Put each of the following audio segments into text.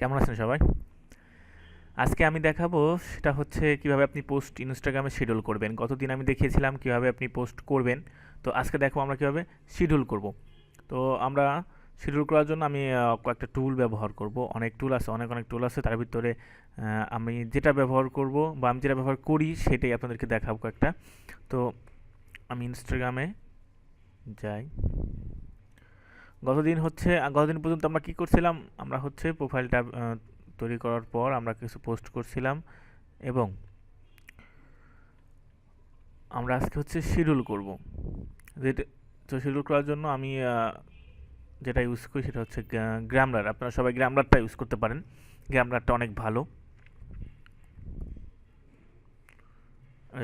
কেমন আছেন সবাই? আজকে আমি দেখাবো সেটা হচ্ছে কিভাবে আপনি পোস্ট ইনস্টাগ্রামে শিডিউল করবেন। গতদিন আমি দেখিয়েছিলাম কিভাবে আপনি পোস্ট করবেন। তো আজকে দেখো আমরা কিভাবে শিডিউল করব। তো আমরা শিডিউল করার জন্য আমি কয়েকটা টুল ব্যবহার করব। অনেক টুল আছে, অনেক টুল আছে। তার ভিতরে আমি যেটা ব্যবহার করব বা আমি যেটা ব্যবহার করি সেটাই আপনাদেরকে দেখাবো কয়েকটা। তো আমি ইনস্টাগ্রামে যাই। গতদিন পর্যন্ত আমরা কি করছিলাম? আমরা হচ্ছে প্রোফাইলটা তৈরি করার পর আমরা কিছু পোস্ট করছিলাম এবং আমরা আজকে হচ্ছে শিডিউল করব। যেটা তো শিডিউল করার জন্য আমি যেটা ইউজ করি সেটা হচ্ছে গ্রামলার। আপনারা সবাই গ্রামলারটা ইউজ করতে পারেন। গ্রামলারটা অনেক ভালো।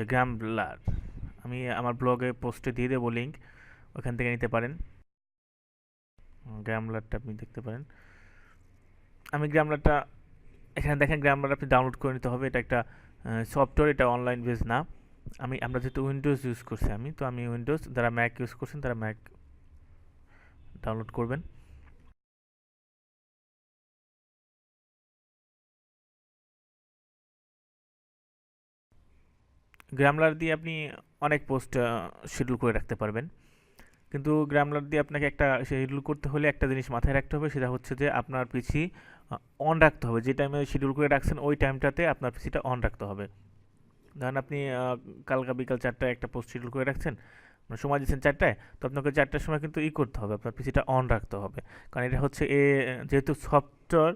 গ্রামলার আমি আমার ব্লগে পোস্টে দিয়ে দেবো লিঙ্ক, ওখান থেকে নিতে পারেন। গ্রামলারটা আপনি দেখতে পারেন। আমি গ্রামলারটা এখানে দেখেন, গ্রামলার আপনি ডাউনলোড করে নিতে হবে। এটা একটা সফটওয়্যার, এটা অনলাইন বেস না। আমরা যেহেতু উইন্ডোজ ইউজ করছি, আমি উইন্ডোজ, যারা ম্যাক ইউজ করছেন তারা ম্যাক ডাউনলোড করবেন। গ্রামলার দিয়ে আপনি অনেক পোস্ট শিডিউল করে রাখতে পারবেন। কিন্তু গ্রামলার দিয়ে আপনাকে একটা শিডিউল করতে হলে একটা জিনিস মাথায় রাখতে হবে, সেটা হচ্ছে যে আপনার পিসি অন রাখতে হবে। যে টাইমে শিডিউল করে রাখছেন ওই টাইমটাতে আপনার পিসিটা অন রাখতে হবে। ধরেন আপনি কালকা বিকাল 4টায় একটা পোস্ট শিডিউল করে রাখছেন, মানে সময় দিচ্ছেন 4টায়, তো আপনাকে 4টার সময় কিন্তু করতে হবে, আপনার পিসিটা অন রাখতে হবে। কারণ এটা হচ্ছে যেহেতু সফটওয়্যার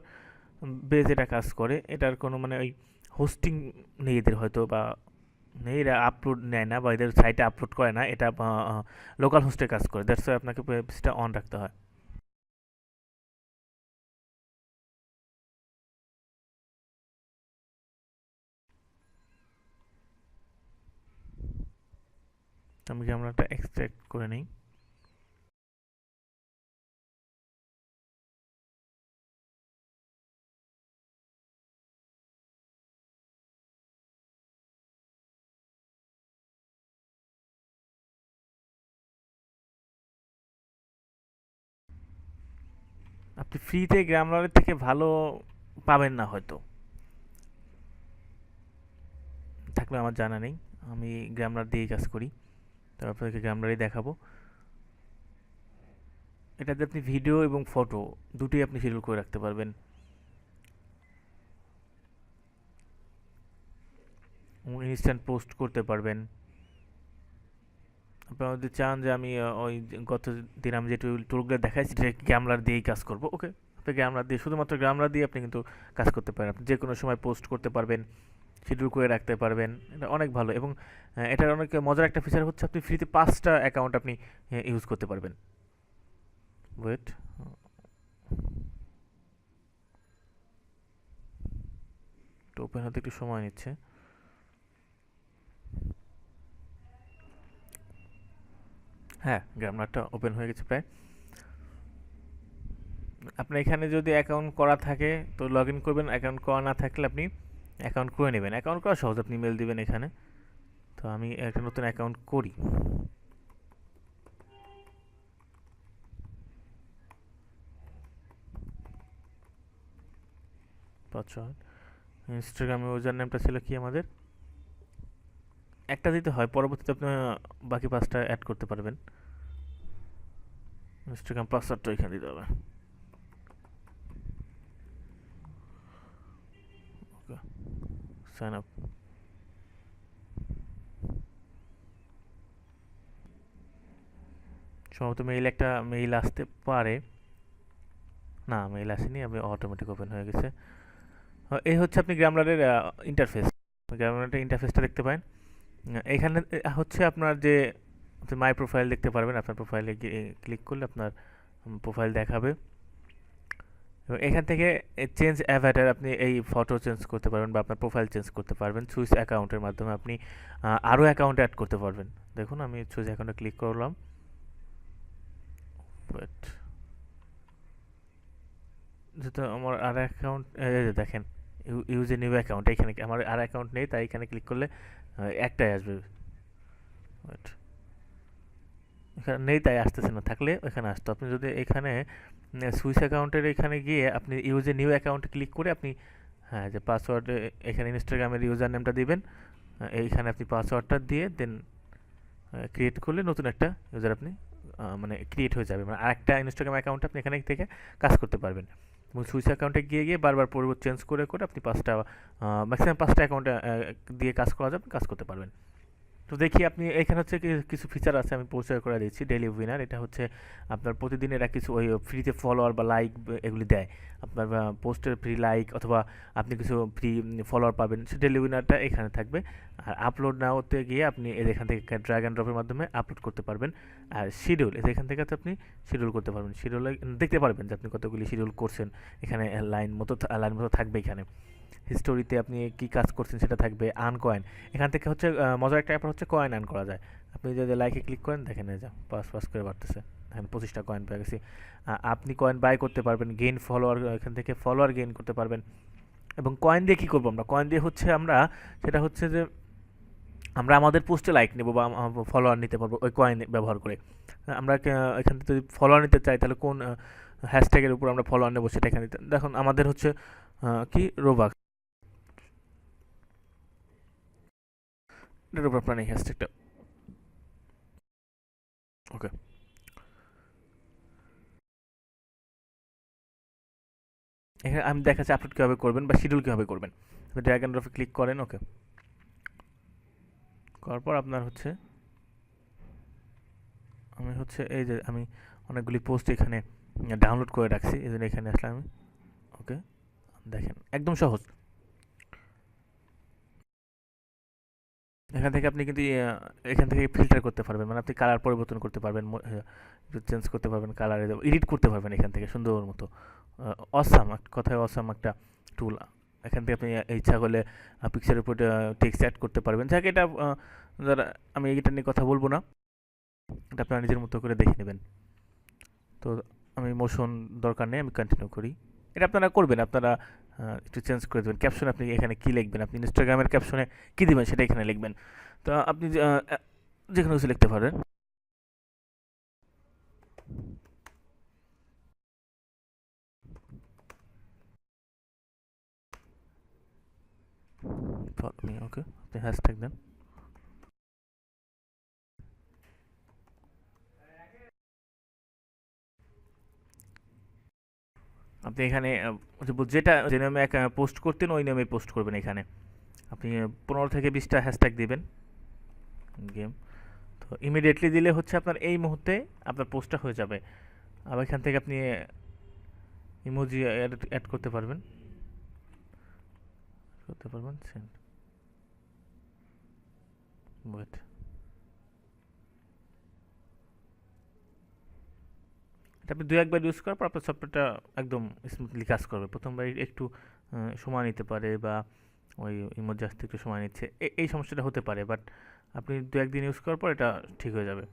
বেজ এটা কাজ করে, এটার কোনো মানে ওই হোস্টিং নেই এদের হয়তো, বা নেই, এরা আপলোড নেয় না বা এদের সাইটে আপলোড করে না, এটা লোকাল হোস্টে কাজ করে। দ্যাটস ওয়াই আপনাকে পিসিটা অন রাখতে হয়। আমি ক্যামেরাটা এক্সট্রাক্ট করে নিই। আপনি ফ্রিতে গ্রামলারের থেকে ভালো পাবেন না হয়তো, থাকলে আমার জানা নেই। আমি গ্রামলার দিয়েই কাজ করি, তো আপনাদেরকে গ্রামলারই দেখাবো। এটাতে আপনি ভিডিও এবং ফটো দুটোই আপনি শিডিউল করে রাখতে পারবেন। ইনস্ট্যান্ট পোস্ট করতে পারবেন। আপনারা যদি চান যে আমি ওই গত দিন আমি যে টুলগুলো দেখাইছি সেটা গ্রামলার দিয়েই কাজ করব, ওকে, আপনি গ্রামলার দিয়ে, শুধুমাত্র গ্রামলার দিয়ে আপনি কিন্তু কাজ করতে পারেন। আপনি যে কোনো সময় পোস্ট করতে পারবেন, শিডিউল করে রাখতে পারবেন। এটা অনেক ভালো। এবং এটার অনেক মজার একটা ফিচার হচ্ছে আপনি ফ্রিতে 5টা অ্যাকাউন্ট আপনি ইউজ করতে পারবেন। ওয়েট, তো ওপেন হতে একটু সময় নিচ্ছে। হ্যাঁ, গ্রামলারটা ওপেন হয়ে গেছে প্রায়। আপনার এখানে যদি অ্যাকাউন্ট করা থাকে তো লগ ইন করবেন, অ্যাকাউন্ট করা না থাকলে আপনি অ্যাকাউন্ট করে নেবেন। অ্যাকাউন্ট করা সহজ, আপনি ইমেল দিবেন এখানে। তো আমি একটা নতুন অ্যাকাউন্ট করি। 5 ইনস্টাগ্রামে ইউজার নেমটা ছিল কি আমাদের, একটা দিতে হয়, পরবর্তীতে আপনি বাকি 5টা অ্যাড করতে পারবেন। ইনস্টাগ্রাম পাসওয়ার্ডটা এখানে দিতে হবে। ওকে, সাইন আপ। সম্ভবত একটা মেইল আসতে পারে। না, মেইল আসেনি, আমি অটোমেটিক ওপেন হয়ে গেছে। এই হচ্ছে আপনি গ্রামলারের ইন্টারফেস। গ্রামলারের ইন্টারফেসটা দেখতে পারেন। এখানে হচ্ছে আপনার যে মাই প্রোফাইল দেখতে পারবেন। আপনার প্রোফাইলে গিয়ে ক্লিক করলে আপনার প্রোফাইল দেখাবে, এবং এখান থেকে চেঞ্জ অ্যাভাটার, আপনি এই ফটো চেঞ্জ করতে পারবেন বা আপনার প্রোফাইল চেঞ্জ করতে পারবেন। চুজ অ্যাকাউন্টের মাধ্যমে আপনি আরও অ্যাকাউন্ট অ্যাড করতে পারবেন। দেখুন আমি চুজ অ্যাকাউন্টে ক্লিক করলাম। বাট যেহেতু আমার আর অ্যাকাউন্ট, দেখেন, ইউজ এ নিউ অ্যাকাউন্ট, এখানে আমার আর অ্যাকাউন্ট নেই, তাই এখানে ক্লিক করলে একটাই আসবে। Wait, এখানে নেই তাই আসতেছে না, থাকলে এখানে আসতো। আপনি যদি এখানে সুইচ অ্যাকাউন্টের এখানে গিয়ে আপনি ইউজ এ নিউ অ্যাকাউন্টে ক্লিক করে আপনি, হ্যাঁ, যে পাসওয়ার্ড এখানে ইনস্টাগ্রামের ইউজার নেমটা দিবেন, এইখানে আপনি পাসওয়ার্ডটা দিয়ে দেন ক্রিয়েট করলে নতুন একটা ইউজার আপনি মানে ক্রিয়েট হয়ে যাবে, মানে আরেকটা ইনস্টাগ্রাম অ্যাকাউন্ট আপনি এখানে থেকে কাজ করতে পারবেন। এবং সুইচ অ্যাকাউন্টে গিয়ে গিয়ে বারবার পরিবর্তন চেঞ্জ করে করে আপনি পাঁচটা ম্যাক্সিমাম পাঁচটা অ্যাকাউন্টে দিয়ে কাজ করা যাবে, কাজ করতে পারবেন। তো দেখি আপনি এখানে হচ্ছে কিছু ফিচার আছে, আমি পরিচয় করে দিচ্ছি। ডেইলি উইনার, এটা হচ্ছে আপনার প্রতিদিন এরা কিছু ওই ফ্রিতে ফলোয়ার বা লাইক এগুলি দেয়, আপনার পোস্টের ফ্রি লাইক অথবা আপনি কিছু ফ্রি ফলোয়ার পাবেন, সে ডেইলি উইনারটা এখানে থাকবে। আর আপলোড নাওতে গিয়ে আপনি এখান থেকে ড্র্যাগ অ্যান্ড ড্রপের মাধ্যমে আপলোড করতে পারবেন। আর শিডিউল, এখান থেকে আপনি শিডিউল করতে পারবেন, শিডিউলে দেখতে পারবেন যে আপনি কতগুলি শিডিউল করছেন, এখানে লাইন মতো থাকবে। এখানে হিস্টোরিতে আপনি কি কাজ করছেন সেটা থাকবে। আর্ন কয়েন, এখান থেকে হচ্ছে মজার একটা ব্যাপার হচ্ছে কয়েন আর্ন করা যায়। আপনি যদি লাইকে ক্লিক করেন দেখেন এই যে পাস পাস করে বাড়তেছে, এখানে 25টা কয়েন পেয়ে গেছি। আপনি কয়েন বাই করতে পারবেন, গেইন ফলোয়ার, এখান থেকে ফলোয়ার গেইন করতে পারবেন। এবং কয়েন দিয়ে কী করবো আমরা, কয়েন দিয়ে হচ্ছে আমরা, সেটা হচ্ছে যে আমরা আমাদের পোস্টে লাইক নেব বা ফলোয়ার নিতে পারবো ওই কয়েন ব্যবহার করে। আমরা এখান থেকে যদি ফলোয়ার নিতে চাই তাহলে কোন হ্যাশট্যাগের উপর আমরা ফলোয়ার নেবো সেটা এখানে দেখুন। আমাদের হচ্ছে কি রোবাক, এটার উপর আপনার এই হ্যাশট্যাগটা, ওকে। এখানে আমি দেখাচ্ছি আপলোড কীভাবে করবেন বা শিডিউল কীভাবে করবেন। ড্র্যাগ অ্যান্ড ড্রপে ক্লিক করেন, ওকে করার পর আপনার হচ্ছে, আমি হচ্ছে এই যে আমি অনেকগুলি পোস্ট এখানে ডাউনলোড করে রাখছি, এই জন্য এখানে আসলে আমি, ওকে দেখেন একদম সহজ। এখান থেকে আপনি কিন্তু এখান থেকে ফিল্টার করতে পারবেন, মানে আপনি কালার পরিবর্তন করতে পারবেন, চেঞ্জ করতে পারবেন কালার, এডিট করতে পারবেন এখান থেকে সুন্দর মতো। অসাম, কথায় অসাম একটা টুল। এখান থেকে আপনি ইচ্ছা করলে পিকচারের উপর টেক্সট অ্যাড করতে পারবেন। যাকে এটা যারা, আমি এটা নিয়ে কথা বলবো না, এটা আপনারা নিজের মতো করে দেখে নেবেন। তো আমি মোশন দরকার নেই, আমি কন্টিনিউ করি। এটা আপনারা করবেন, আপনারা একটু চেঞ্জ করে দেবেন। ক্যাপশন আপনি এখানে কী লিখবেন, আপনি ইনস্টাগ্রামের ক্যাপশনে কী দিবেন সেটা এখানে লিখবেন। তো আপনি যে কোনো কিছু লিখতে পারেন। ওকে, আপনি হ্যাশট্যাগ দেন। আপনি এখানে যেটা যে নামে পোস্ট করতেন ওই নামে পোস্ট করবেন। এখানে আপনি 15 থেকে 20টা হ্যাশট্যাগ দিবেন গেম। তো ইমিডিয়েটলি দিলে হচ্ছে আপনার এই মুহূর্তে আপনার পোস্টটা হয়ে যাবে। আবার এখান থেকে আপনি ইমোজি অ্যাড করতে পারবেন, সেন্ড, ওয়েট। এটা আপনি 2-1 বার ইউজ করার পর আপনার সফটওয়্যারটা একদম স্মুথলি কাজ করবে। প্রথমবার একটু সময় নিতে পারে বা ওই ইমোজি আসতে একটু সময় নিচ্ছে, এই সমস্যাটা হতে পারে, বাট আপনি 2-1 দিন ইউজ করার পর এটা ঠিক হয়ে যাবে।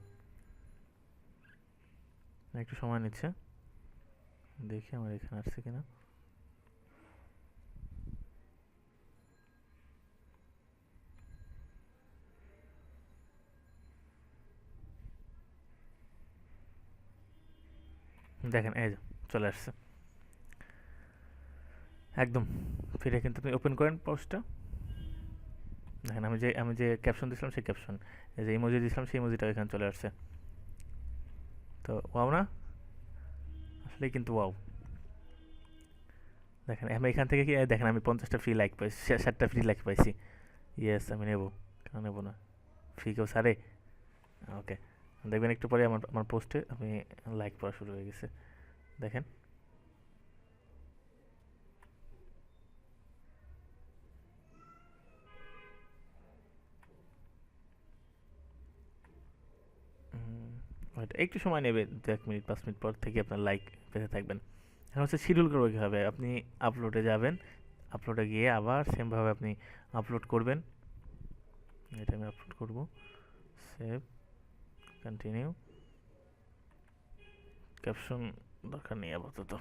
একটু সময় নিচ্ছে, দেখি আমার এখানে আসছে কিনা। দেখেন এই যে চলে আসছে একদম। ফিরে কিন্তু আপনি ওপেন করেন পোস্টটা, দেখেন আমি যে ক্যাপশন দিয়েছিলাম সেই ক্যাপশন, এই যে ইমোজি দিয়েছিলাম সেই ইমোজিটা এখানে চলে আসছে। তো ওয়াও না, আসলে কিন্তু ওয়াও। দেখেন আমি এখান থেকে কি দেখেন, আমি 50টা ফ্রি লাইক পাইছি, 60টা ফ্রি লাইক পাইছি। ইয়েস, আমি নেবো, কেন নেবো না, ফ্রি কেউ সারে। ওকে, দেখবেন একটু পরে আমার আমার পোস্টে আমি লাইক পড়া শুরু হয়ে গেছে, দেখেন। হয়তো একটু সময় নেবে, 1 মিনিট 5 মিনিট পর থেকে আপনার লাইক পেতে থাকবেন। এখন হচ্ছে শিডিউল করবো কীভাবে, আপনি আপলোডে যাবেন, আপলোডে গিয়ে আবার সেমভাবে আপনি আপলোড করবেন। এটা আমি আপলোড করবো, সেভ, কন্টিনিউ। ক্যাপশন দরকার নেই আপাতত।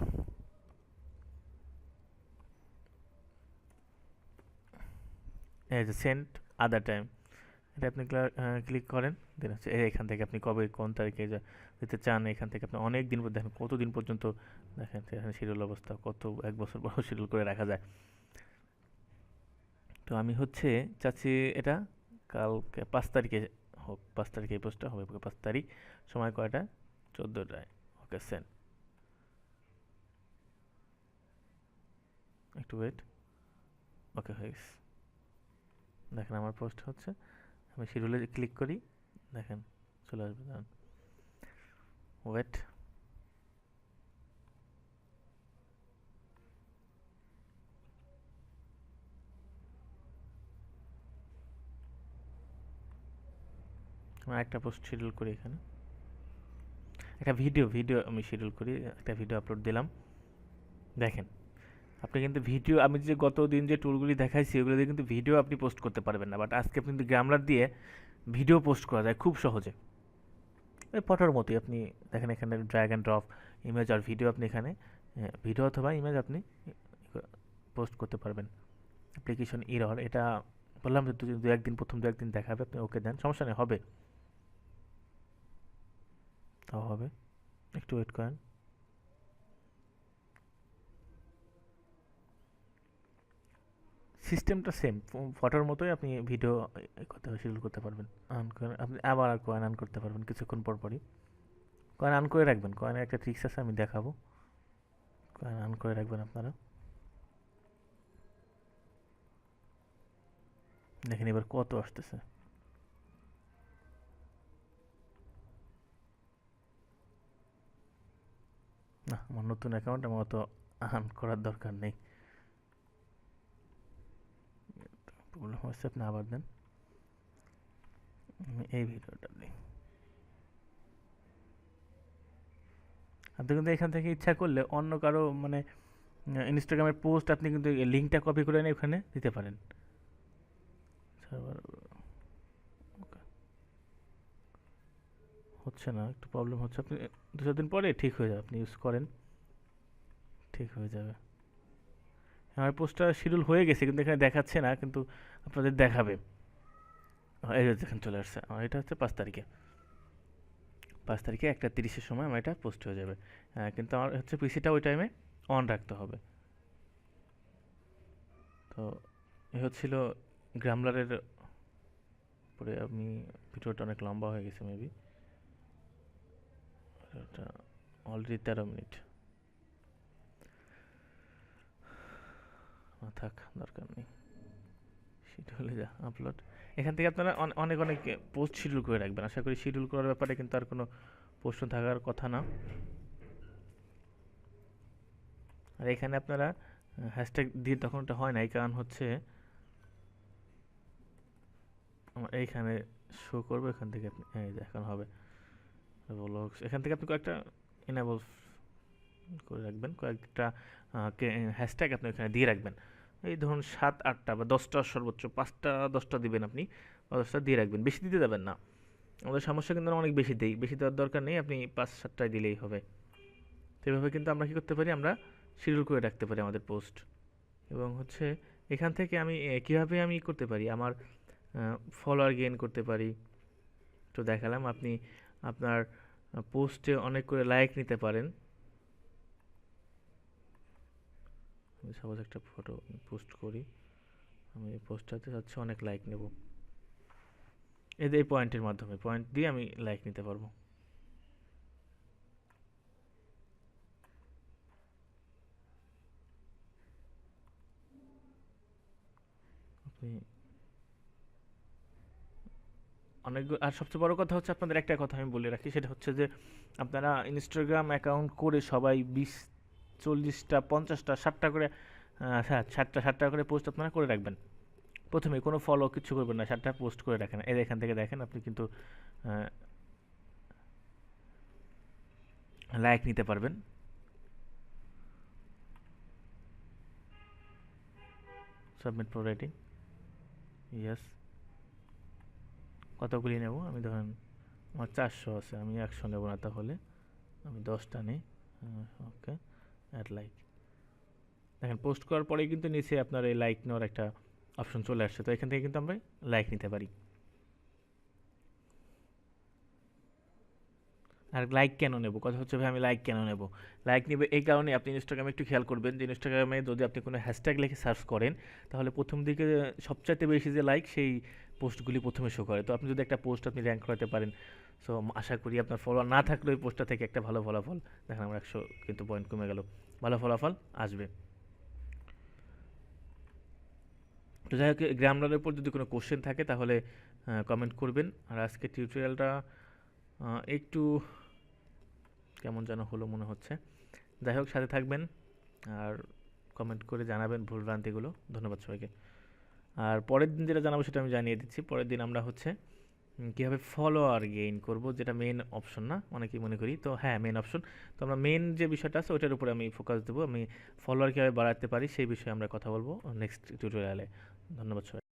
এই যে সেন্ড আদার টাইম, এটা আপনি ক্লিক করেন, দেন হচ্ছে এখান থেকে আপনি কবে কোন তারিখে দিতে চান, এখান থেকে আপনি অনেক দিন দেখেন কত দিন পর্যন্ত দেখেন এখানে শিডিউল অবস্থা কত এক বছর বড় শিডিউল করে রাখা যায়। তো আমি হচ্ছে চাচ্ছি এটা কালকে 5 তারিখে হোক, 5 তারিখে এই পোস্টটা হবে, 5 তারিখ, সময় কয়টা, 14টায়। ওকে সেন্ড, একটু ওয়েট। ওকে হয়ে গেছে, দেখেন আমার পোস্ট হচ্ছে, আমি শিডিউলে ক্লিক করি, দেখেন চলে আসবে, দাঁড়ান ওয়েট। আমি একটা পোস্ট শিডিউল করি এখানে, একটা ভিডিও আমি শিডিউল করি, একটা ভিডিও আপলোড দিলাম। দেখেন আপনি কিন্তু ভিডিও, আমি যে গত দিন যে টুলগুলি দেখাইছি ওগুলো দিয়ে কিন্তু ভিডিও আপনি পোস্ট করতে পারবেন না, বাট আজকে আপনি কিন্তু গ্রামলার দিয়ে ভিডিও পোস্ট করা যায় খুব সহজে। ওই ফটোর মতোই আপনি দেখেন এখানে ড্র্যাগ অ্যান্ড ড্রপ ইমেজ আর ভিডিও, আপনি এখানে ভিডিও অথবা ইমেজ আপনি পোস্ট করতে পারবেন। অ্যাপ্লিকেশন এরর, এটা বললাম যে দু একদিন, প্রথম দু একদিন দেখাবে, আপনি ওকে দেন, সমস্যা নেই, হবে, তাও হবে, একটু ওয়েট করেন। সিস্টেমটা সেম, ফটোর মতোই আপনি ভিডিও করতে শিডিউল করতে পারবেন। অন করেন আপনি, আবার আর কয়েন আর্ন করতে পারবেন কিছুক্ষণ পর পরই। কয়েন আর্ন করে রাখবেন, কয়েনের একটা ট্রিক্স আছে আমি দেখাবো, কয়েন আর্ন করে রাখবেন আপনারা। দেখেন এবার কত আসতেছে, না আমার নতুন অ্যাকাউন্ট, আমার অত আর্ন করার দরকার নেই। প্রবলেম হচ্ছে, আপনি আবার দেন, আমি এই ভিডিওটা দিই। আপনি কিন্তু এখান থেকে ইচ্ছা করলে অন্য কারো মানে ইনস্টাগ্রামের পোস্ট আপনি কিন্তু লিঙ্কটা কপি করে এনে ওখানে দিতে পারেন। সার্ভার হচ্ছে না, একটু প্রবলেম হচ্ছে, আপনি 2 4 দিন পরে ঠিক হয়ে যাবে, আপনি ইউজ করেন, ঠিক হয়ে যাবে। আমার পোস্টটা শিডিউল হয়ে গেছে কিন্তু এখানে দেখাচ্ছে না, কিন্তু আপনাদের দেখাবে। এই যে দেখেন চলে আসছে, আমার এটা হচ্ছে 5 তারিখে, 5 তারিখে 1টা 30-এর সময় আমার এটা পোস্ট হয়ে যাবে। কিন্তু আমার হচ্ছে পিসিটা ওই টাইমে অন রাখতে হবে। তো এ হচ্ছিল গ্রামলারের পরে, আমি ভিডিওটা অনেক লম্বা হয়ে গেছে মেবি, এটা অলরেডি 13 মিনিট, থাক দরকার নেই। শিডিউলে যা আপলোড, এখান থেকে আপনারা অনেক অনেক পোস্ট শিডিউল করে রাখবেন, আশা করি শিডিউল করার ব্যাপারে কিন্তু আর কোনো প্রশ্ন থাকার কথা না। আর এখানে আপনারা হ্যাশট্যাগ দিয়ে তখন ওটা হয় না, এই কারণ হচ্ছে আমার এইখানে শো করবে, এখান থেকে আপনি এই যে এখন হবে ব্লগস, এখান থেকে আপনি কয়েকটা ইনেবল করে রাখবেন, কয়েকটা হ্যাশট্যাগ আপনি এখানে দিয়ে রাখবেন। এই ধরুন 7 8টা বা 10টা, সর্বোচ্চ 5টা 10টা দিবেন আপনি, 10টা দিয়ে রাখবেন, বেশি দিতে যাবেন না। আমাদের সমস্যা কিন্তু আমরা অনেক বেশি দেই, বেশি দেওয়ার দরকার নেই, আপনি 5 7টায় দিলেই হবে। তো এভাবে কিন্তু আমরা কী করতে পারি, আমরা শিডিউল করে রাখতে পারি আমাদের পোস্ট। এবং হচ্ছে এখান থেকে আমি কীভাবে আমি করতে পারি, আমার ফলোয়ার গেইন করতে পারি, তো দেখালাম। আপনি আপনার পোস্টে অনেক করে লাইক নিতে পারেন। আমি সাপোজ একটা ফটো পোস্ট করি, আমি এই পোস্টটাতে হচ্ছে অনেক লাইক নেব, এই পয়েন্টের মাধ্যমে, পয়েন্ট দিয়ে আমি লাইক নিতে পারবো। আপনি অনেক, আর সবচেয়ে বড় কথা হচ্ছে আপনাদের একটা কথা আমি বলে রাখি, সেটা হচ্ছে যে আপনারা ইনস্টাগ্রাম অ্যাকাউন্ট করে সবাই 20 40টা 50টা 60টা করে, হ্যাঁ 60টা করে পোস্ট আপনারা করে রাখবেন। প্রথমে কোনো ফলো কিছু করবেন না, 60টা পোস্ট করে রাখেন, এর এখান থেকে দেখেন আপনি কিন্তু লাইক নিতে পারবেন। Submit for rating, yes. কতগুলি নেব, আমি ধরেন আমার 400 আছে, আমি 100 নেব না, তাহলে আমি 10টা নিই। ওকে, অ্যাড লাইক, দেখেন পোস্ট করার পরেই কিন্তু নিচে আপনার এই লাইক নেওয়ার একটা অপশন চলে আসছে, তো এখান থেকে কিন্তু আমরা লাইক নিতে পারি। আর লাইক কেন নেব, কথা হচ্ছে ভাই আমি লাইক কেন নেব? লাইক নেবে এই কারণে, আপনি ইনস্টাগ্রামে একটু খেয়াল করবেন যে ইনস্টাগ্রামে যদি আপনি কোনো হ্যাশট্যাগ লিখে সার্চ করেন, তাহলে প্রথম দিকে সবচাইতে বেশি যে লাইক সেই পোস্টগুলি প্রথমে শো করে। তো আপনি যদি একটা পোস্ট আপনি র্যাঙ্ক করাতে পারেন, সো আশা করি আপনার ফলোয়ার না থাকলেও ওই পোস্টটা থেকে একটা ভালো ফলাফল, দেখেন আমার 100 কিন্তু পয়েন্ট কমে গেল, ভালো ফলাফল আসবে। তো যাই হোক, গ্রামলারের উপর যদি কোনো কোশ্চেন থাকে তাহলে কমেন্ট করবেন। আর আজকে টিউটোরিয়ালটা একটু কেমন যেন হলো মনে হচ্ছে। যাই হোক, সাথে থাকবেন আর কমেন্ট করে জানাবেন ভুলভ্রান্তিগুলো। ধন্যবাদ সবাইকে। আর পরের দিন যেটা জানাবো সেটা আমি জানিয়ে দিচ্ছি। পরের দিন আমরা হচ্ছে কীভাবে ফলোয়ার গেইন করব, যেটা মেন অপশন না অনেকেই মনে করি, তো হ্যাঁ মেন অপশন। তো আমরা মেন যে বিষয়টা আছে ওইটার উপরে আমি ফোকাস দেবো, আমি ফলোয়ার কীভাবে বাড়াতে পারি সেই বিষয়ে আমরা কথা বলবো নেক্সট টিউটোরিয়ালে। ধন্যবাদ সবাই।